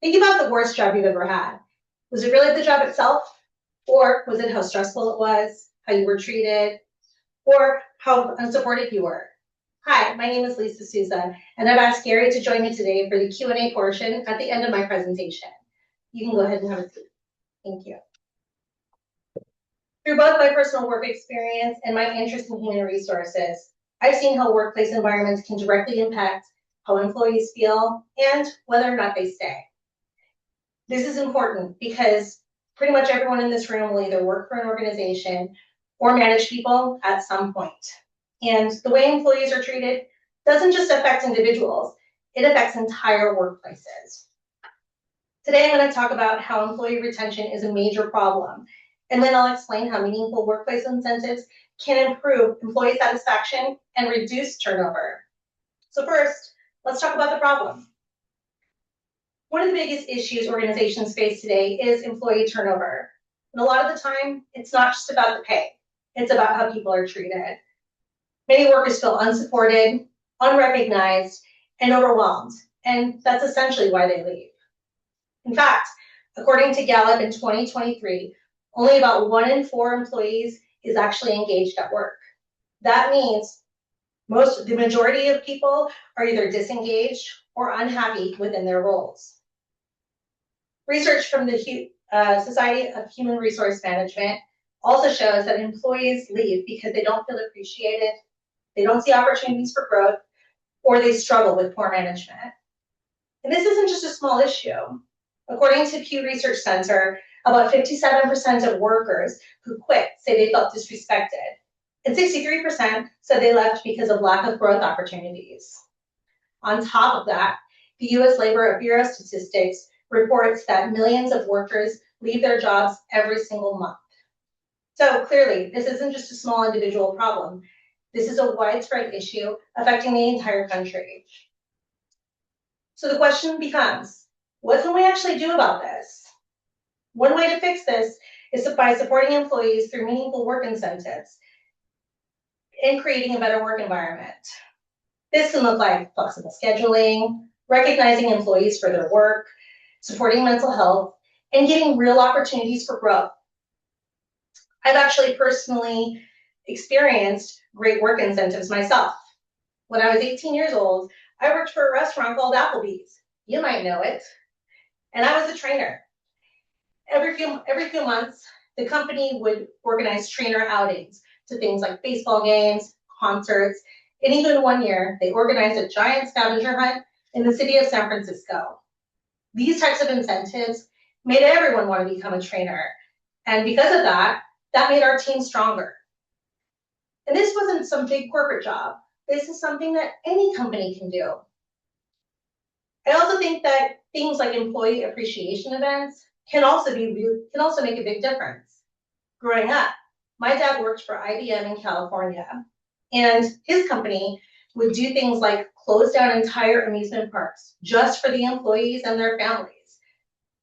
Think about the worst job you've ever had. Was it really the job itself? Or was it how stressful it was, how you were treated, or how unsupported you were? Hi, my name is Lisa Souza, and I've asked Gary to join me today for the Q&A portion at the end of my presentation. You can go ahead and have a seat. Thank you. Through both my personal work experience and my interest in human resources, I've seen how workplace environments can directly impact how employees feel and whether or not they stay. This is important because pretty much everyone in this room will either work for an organization or manage people at some point. And the way employees are treated doesn't just affect individuals, it affects entire workplaces. Today, I'm going to talk about how employee retention is a major problem. And then I'll explain how meaningful workplace incentives can improve employee satisfaction and reduce turnover. So first, let's talk about the problem. One of the biggest issues organizations face today is employee turnover. And a lot of the time, it's not just about the pay. It's about how people are treated. Many workers feel unsupported, unrecognized, and overwhelmed. And that's essentially why they leave. In fact, according to Gallup in 2023, only about 1 in 4 employees is actually engaged at work. That means the majority of people are either disengaged or unhappy within their roles. Research from the Society of Human Resource Management also shows that employees leave because they don't feel appreciated, they don't see opportunities for growth, or they struggle with poor management. And this isn't just a small issue. According to Pew Research Center, about 57% of workers who quit say they felt disrespected, and 63% said they left because of lack of growth opportunities. On top of that, the U.S. Labor Bureau of Statistics reports that millions of workers leave their jobs every single month. So clearly, this isn't just a small individual problem. This is a widespread issue affecting the entire country. So the question becomes, what can we actually do about this? One way to fix this is by supporting employees through meaningful work incentives and creating a better work environment. This can look like flexible scheduling, recognizing employees for their work, supporting mental health, and giving real opportunities for growth. I've actually personally experienced great work incentives myself. When I was 18 years old, I worked for a restaurant called Applebee's. You might know it. And I was a trainer. Every few months, the company would organize trainer outings to things like baseball games, concerts, and even one year, they organized a giant scavenger hunt in the city of San Francisco. These types of incentives made everyone want to become a trainer. And because of that, that made our team stronger. And this wasn't some big corporate job. This is something that any company can do. I also think that things like employee appreciation events can also make a big difference. Growing up, my dad worked for IBM in California, and his company would do things like close down entire amusement parks just for the employees and their families.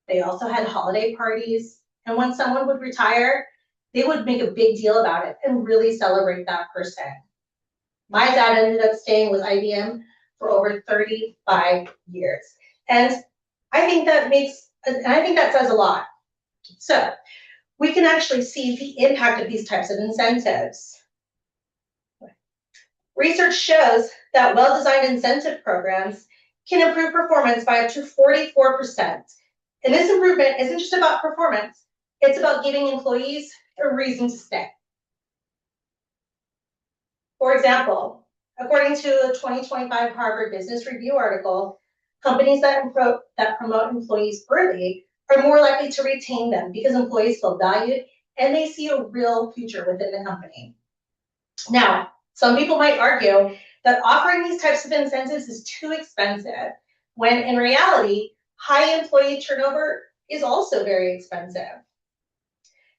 They also had holiday parties, and when someone would retire, they would make a big deal about it and really celebrate that person. My dad ended up staying with IBM for over 35 years. And I think that says a lot. So we can actually see the impact of these types of incentives. Research shows that well-designed incentive programs can improve performance by up to 44%. And this improvement isn't just about performance, it's about giving employees a reason to stay. For example, according to a 2025 Harvard Business Review article, companies that promote employees early are more likely to retain them because employees feel valued and they see a real future within the company. Now, some people might argue that offering these types of incentives is too expensive, when in reality, high employee turnover is also very expensive.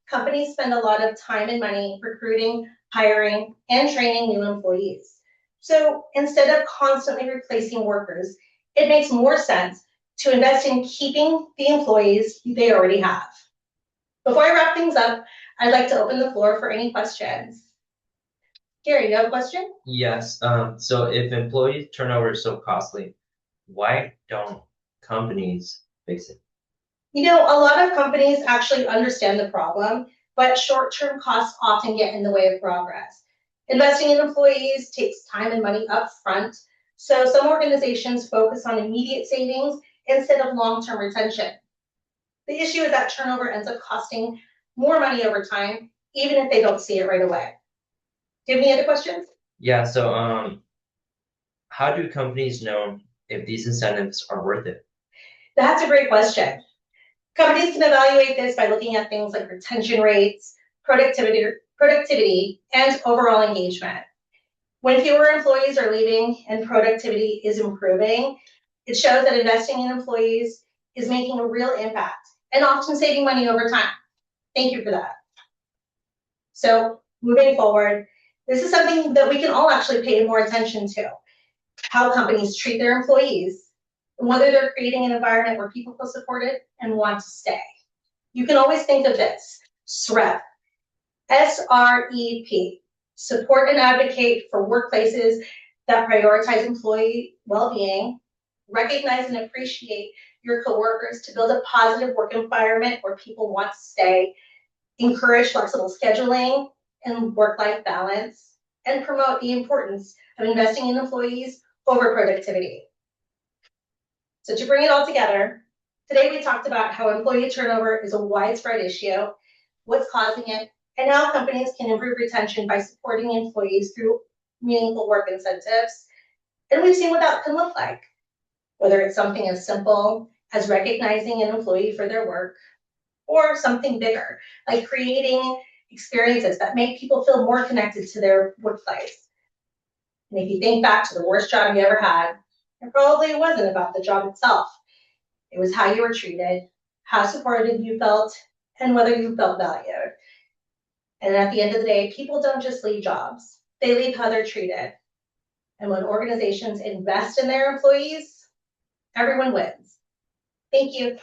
Companies spend a lot of time and money recruiting, hiring, and training new employees. So instead of constantly replacing workers, it makes more sense to invest in keeping the employees they already have. Before I wrap things up, I'd like to open the floor for any questions. Gary, you have a question? Yes. So if employee turnover is so costly, why don't companies fix it? You know, a lot of companies actually understand the problem, but short-term costs often get in the way of progress. Investing in employees takes time and money up front, so some organizations focus on immediate savings instead of long-term retention. The issue is that turnover ends up costing more money over time, even if they don't see it right away. Do you have any other questions? Yeah, so how do companies know if these incentives are worth it? That's a great question. Companies can evaluate this by looking at things like retention rates, productivity, and overall engagement. When fewer employees are leaving and productivity is improving, it shows that investing in employees is making a real impact and often saving money over time. Thank you for that. So moving forward, this is something that we can all actually pay more attention to, how companies treat their employees, and whether they're creating an environment where people feel supported and want to stay. You can always think of this, SREP, SREP, support and advocate for workplaces that prioritize employee well-being, recognize and appreciate your coworkers to build a positive work environment where people want to stay, encourage flexible scheduling and work-life balance, and promote the importance of investing in employees over productivity. So to bring it all together, today we talked about how employee turnover is a widespread issue, what's causing it, and how companies can improve retention by supporting employees through meaningful work incentives. And we've seen what that can look like, whether it's something as simple as recognizing an employee for their work, or something bigger, like creating experiences that make people feel more connected to their workplace. And if you think back to the worst job you ever had, it probably wasn't about the job itself. It was how you were treated, how supported you felt, and whether you felt valued. And at the end of the day, people don't just leave jobs, they leave how they're treated. And when organizations invest in their employees, everyone wins. Thank you.